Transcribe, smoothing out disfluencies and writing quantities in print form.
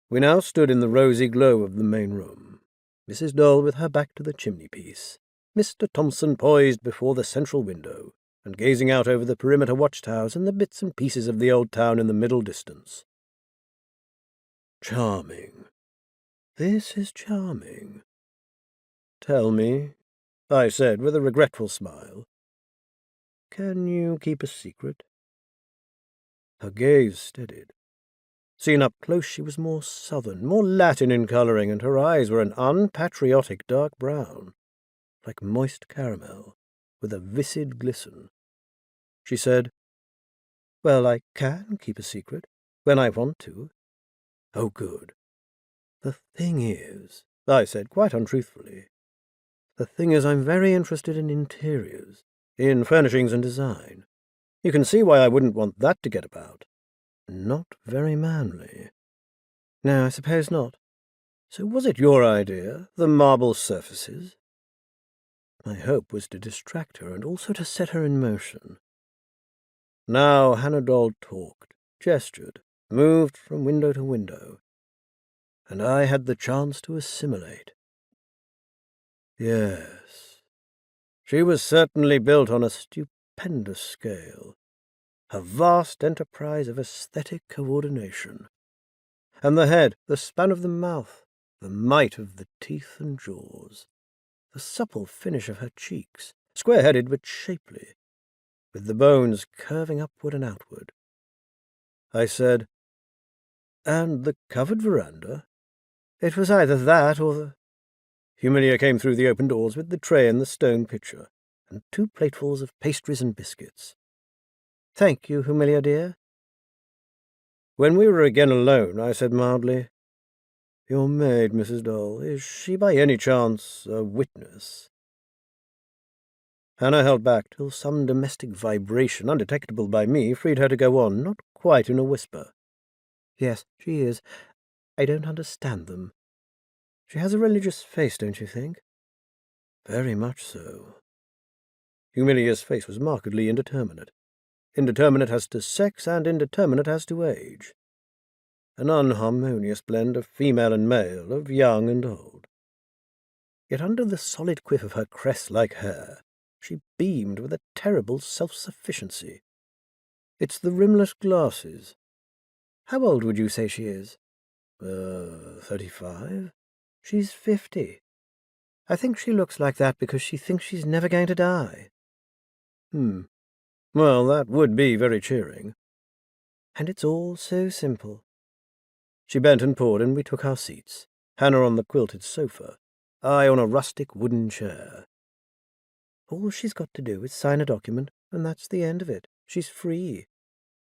We now stood in the rosy glow of the main room, Mrs. Dole with her back to the chimney-piece, Mr. Thomsen poised before the central window, and gazing out over the perimeter watchtowers and the bits and pieces of the old town in the middle distance. Charming. This is charming. Tell me, I said with a regretful smile, can you keep a secret? Her gaze steadied. Seen up close, she was more southern, more Latin in colouring, and her eyes were an unpatriotic dark brown, like moist caramel, with a viscid glisten. She said, Well, I can keep a secret, when I want to. Oh, good. The thing is, I said quite untruthfully, the thing is I'm very interested in interiors, in furnishings and design. You can see why I wouldn't want that to get about. Not very manly. No, I suppose not. So was it your idea, the marble surfaces? My hope was to distract her and also to set her in motion. Now Hannah Dole talked, gestured, moved from window to window, and I had the chance to assimilate. Yes, she was certainly built on a stupendous scale, a vast enterprise of aesthetic coordination. And the head, the span of the mouth, the might of the teeth and jaws, the supple finish of her cheeks, square-headed but shapely, with the bones curving upward and outward. I said, And the covered veranda? It was either that or the... Humilia came through the open doors with the tray and the stone pitcher, and 2 platefuls of pastries and biscuits. Thank you, Humilia dear. When we were again alone, I said mildly, Your maid, Mrs. Dole, is she by any chance a witness? Hannah held back till some domestic vibration, undetectable by me, freed her to go on, not quite in a whisper. Yes, she is. I don't understand them. She has a religious face, don't you think? Very much so. Humilia's face was markedly indeterminate. Indeterminate as to sex and indeterminate as to age. An unharmonious blend of female and male, of young and old. Yet under the solid quiff of her crest-like hair, she beamed with a terrible self-sufficiency. It's the rimless glasses. How old would you say she is? 35? She's 50. I think she looks like that because she thinks she's never going to die. Well, that would be very cheering. And it's all so simple. She bent and poured, and we took our seats, Hannah on the quilted sofa, I on a rustic wooden chair. All she's got to do is sign a document, and that's the end of it. She's free.